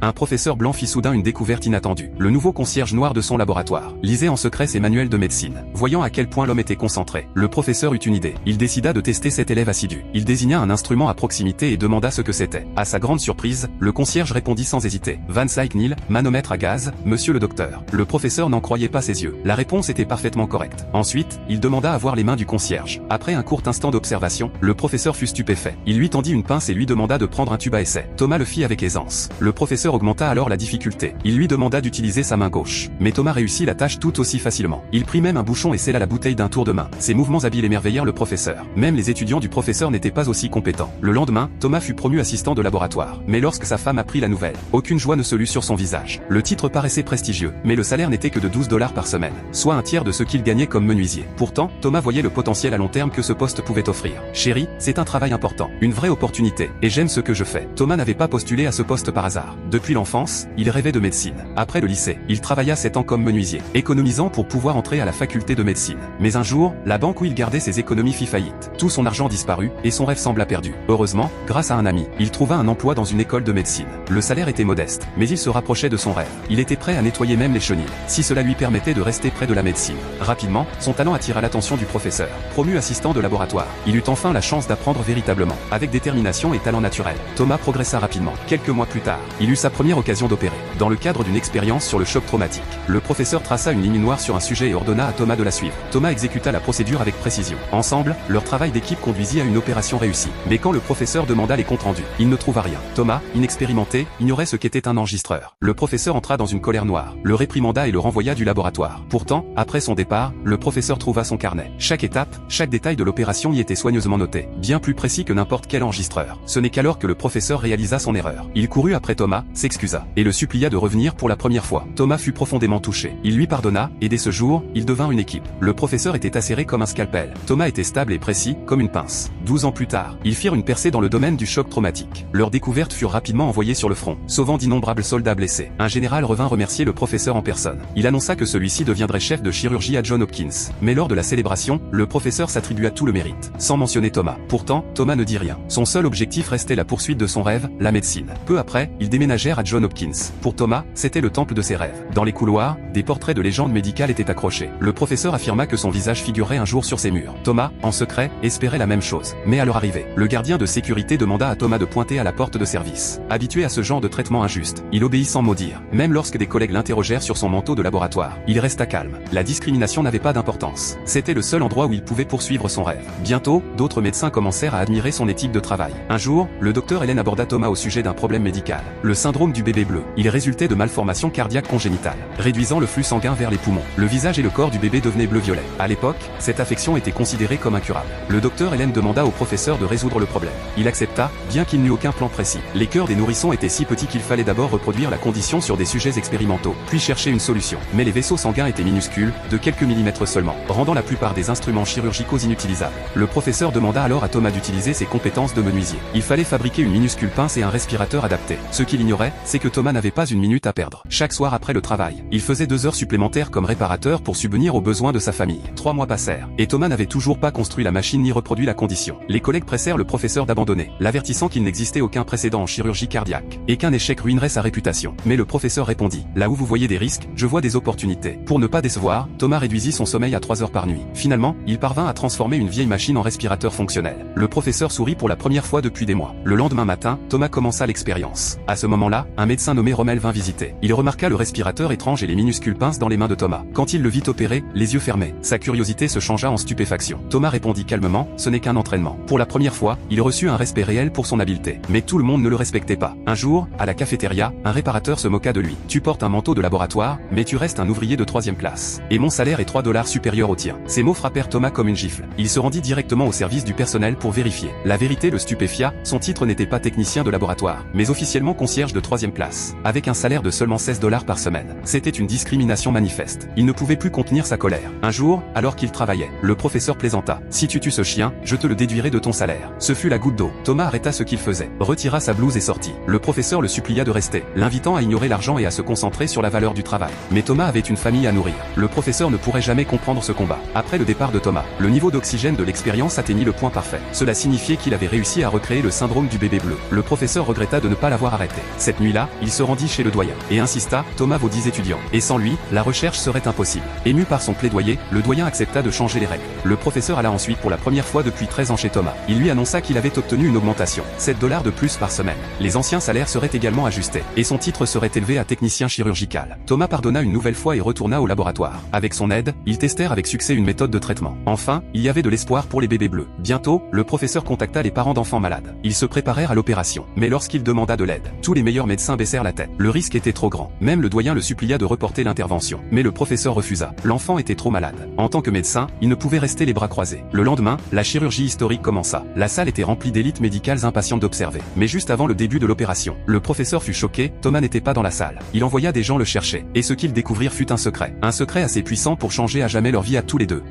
Un professeur blanc fit soudain une découverte inattendue. Le nouveau concierge noir de son laboratoire lisait en secret ses manuels de médecine. Voyant à quel point l'homme était concentré, le professeur eut une idée. Il décida de tester cet élève assidu. Il désigna un instrument à proximité et demanda ce que c'était. À sa grande surprise, le concierge répondit sans hésiter. Van Sychnil, manomètre à gaz, monsieur le docteur. Le professeur n'en croyait pas ses yeux. La réponse était parfaitement correcte. Ensuite, il demanda à voir les mains du concierge. Après un court instant d'observation, le professeur fut stupéfait. Il lui tendit une pince et lui demanda de prendre un tube à essai. Thomas le fit avec aisance. Le professeur augmenta alors la difficulté. Il lui demanda d'utiliser sa main gauche. Mais Thomas réussit la tâche tout aussi facilement. Il prit même un bouchon et scella la bouteille d'un tour de main. Ses mouvements habiles émerveillèrent le professeur. Même les étudiants du professeur n'étaient pas aussi compétents. Le lendemain, Thomas fut promu assistant de laboratoire. Mais lorsque sa femme apprit la nouvelle, aucune joie ne se lut sur son visage. Le titre paraissait prestigieux, mais le salaire n'était que de $12 par semaine, soit un tiers de ce qu'il gagnait comme menuisier. Pourtant, Thomas voyait le potentiel à long terme que ce poste pouvait offrir. Chérie, c'est un travail important, une vraie opportunité, et j'aime ce que je fais. Thomas n'avait pas postulé à ce poste par hasard. Depuis l'enfance, il rêvait de médecine. Après le lycée, il travailla 7 ans comme menuisier, économisant pour pouvoir entrer à la faculté de médecine. Mais un jour, la banque où il gardait ses économies fit faillite. Tout son argent disparut, et son rêve sembla perdu. Heureusement, grâce à un ami, il trouva un emploi dans une école de médecine. Le salaire était modeste, mais il se rapprochait de son rêve. Il était prêt à nettoyer même les chenilles, si cela lui permettait de rester près de la médecine. Rapidement, son talent attira l'attention du professeur. Promu assistant de laboratoire, il eut enfin la chance d'apprendre véritablement. Avec détermination et talent naturel, Thomas progressa rapidement. Quelques mois plus tard, il eut sa première occasion d'opérer. Dans le cadre d'une expérience sur le choc traumatique, le professeur traça une ligne noire sur un sujet et ordonna à Thomas de la suivre. Thomas exécuta la procédure avec précision. Ensemble, leur travail d'équipe conduisit à une opération réussie. Mais quand le professeur demanda les comptes rendus, il ne trouva rien. Thomas, inexpérimenté, ignorait ce qu'était un enregistreur. Le professeur entra dans une colère noire, le réprimanda et le renvoya du laboratoire. Pourtant, après son départ, le professeur trouva son carnet. Chaque étape, chaque détail de l'opération y était soigneusement noté, bien plus précis que n'importe quel enregistreur. Ce n'est qu'alors que le professeur réalisa son erreur. Il courut après Thomas, s'excusa, et le supplia de revenir pour la première fois. Thomas fut profondément touché. Il lui pardonna, et dès ce jour, ils devinrent une équipe. Le professeur était acéré comme un scalpel. Thomas était stable et précis, comme une pince. 12 ans plus tard, ils firent une percée dans le domaine du choc traumatique. Leurs découvertes furent rapidement envoyées sur le front, sauvant d'innombrables soldats blessés. Un général revint remercier le professeur en personne. Il annonça que celui-ci deviendrait chef de chirurgie à Johns Hopkins. Mais lors de la célébration, le professeur s'attribua tout le mérite, sans mentionner Thomas. Pourtant, Thomas ne dit rien. Son seul objectif restait la poursuite de son rêve, la médecine. Peu après, ils déménagèrent à Johns Hopkins. Pour Thomas, c'était le temple de ses rêves. Dans les couloirs, des portraits de légendes médicales étaient accrochés. Le professeur affirma que son visage figurerait un jour sur ces murs. Thomas, en secret, espérait la même chose. Mais à leur arrivée, le gardien de sécurité demanda à Thomas de pointer à la porte de service. Habitué à ce genre de traitement injuste, il obéit sans mot dire. Même lorsque des collègues l'interrogèrent sur son manteau de laboratoire, il resta calme. La discrimination n'avait pas d'importance. C'était le seul endroit où il pouvait poursuivre son rêve. Bientôt, d'autres médecins commencèrent à admirer son éthique de travail. Un jour, le docteur Hélène aborda Thomas au sujet d'un problème médical. Le syndrome du bébé bleu. Il résultait de malformations cardiaques congénitales, réduisant le flux sanguin vers les poumons. Le visage et le corps du bébé devenaient bleu-violet. À l'époque, cette affection était considérée comme incurable. Le docteur Hélène demanda au professeur de résoudre le problème. Il accepta, bien qu'il n'eût aucun plan précis. Les cœurs des nourrissons étaient si petits qu'il fallait d'abord reproduire la condition sur des sujets expérimentaux, puis chercher une solution. Mais les vaisseaux sanguins étaient minuscules, de quelques millimètres seulement, rendant la plupart des instruments chirurgicaux inutilisables. Le professeur demanda alors à Thomas d'utiliser ses compétences de menuisier. Il fallait fabriquer une minuscule pince et un respirateur adapté. Ce qu'il ignorait, c'est que Thomas n'avait pas une minute à perdre. Chaque soir après le travail, il faisait 2 heures supplémentaires comme réparateur pour subvenir aux besoins de sa famille. 3 mois passèrent, et Thomas n'avait toujours pas construit la machine ni reproduit la condition. Les collègues pressèrent le professeur d'abandonner, l'avertissant qu'il n'existait aucun précédent en chirurgie cardiaque, et qu'un échec ruinerait sa réputation. Mais le professeur répondit, là où vous voyez des risques, je vois des opportunités. Pour ne pas décevoir, Thomas réduisit son sommeil à 3 heures par nuit. Finalement, il parvint à transformer une vieille machine en respirateur fonctionnel. Le professeur sourit pour la première fois depuis des mois. Le lendemain matin, Thomas commença l'expérience. À ce moment-là, un médecin nommé Rommel vint visiter. Il remarqua le respirateur étrange et les minuscules pinces dans les mains de Thomas. Quand il le vit opérer, les yeux fermés, sa curiosité se changea en stupéfaction. Thomas répondit calmement, ce n'est qu'un entraînement. Pour la première fois, il reçut un respect réel pour son habileté. Mais tout le monde ne le respectait pas. Un jour, à la cafétéria, un réparateur se moqua de lui. Tu portes un manteau de laboratoire, mais tu restes un ouvrier de 3e classe. Et mon salaire est $3 supérieur au tien. Ces mots frappèrent Thomas comme une gifle. Il se rendit directement au service du personnel pour vérifier. La vérité le stupéfia, son titre n'était pas technicien de laboratoire, mais officiellement concierge de 3e classe, avec un salaire de seulement $16 par semaine. C'était une discrimination manifeste. Il ne pouvait plus contenir sa colère. Un jour, alors qu'il travaillait, le professeur plaisanta. Si tu tues ce chien, je te le déduirai de ton salaire. Ce fut la goutte d'eau. Thomas arrêta ce qu'il faisait, retira sa blouse et sortit. Le professeur le supplia de rester, l'invitant à ignorer l'argent et à se concentrer sur la valeur du travail. Mais Thomas avait une famille à nourrir. Le professeur ne pourrait jamais comprendre ce combat. Après le départ de Thomas, le niveau d'oxygène de l'expérience atteignit le point parfait. Cela signifiait qu'il avait réussi à recréer le syndrome du bébé bleu. Le professeur regretta de ne pas l'avoir arrêté. Cette nuit-là, il se rendit chez le doyen, et insista, Thomas vaut 10 étudiants, et sans lui, la recherche serait impossible. Ému par son plaidoyer, le doyen accepta de changer les règles. Le professeur alla ensuite pour la première fois depuis 13 ans chez Thomas. Il lui annonça qu'il avait obtenu une augmentation, $7 de plus par semaine. Les anciens salaires seraient également ajustés, et son titre serait élevé à technicien chirurgical. Thomas pardonna une nouvelle fois et retourna au laboratoire. Avec son aide, ils testèrent avec succès une méthode de traitement. Enfin, il y avait de l'espoir pour les bébés bleus. Bientôt, le professeur contacta les parents d'enfants malades. Ils se préparèrent à l'opération. Mais lorsqu'il demanda de l'aide, tous les meilleurs médecins baissèrent la tête. Le risque était trop grand. Même le doyen le supplia de reporter l'intervention. Mais le professeur refusa. L'enfant était trop malade. En tant que médecin, il ne pouvait rester les bras croisés. Le lendemain, la chirurgie historique commença. La salle était remplie d'élites médicales impatientes d'observer. Mais juste avant le début de l'opération, le professeur fut choqué, Thomas n'était pas dans la salle. Il envoya des gens le chercher. Et ce qu'ils découvrirent fut un secret. Un secret assez puissant pour changer à jamais leur vie à tous les deux.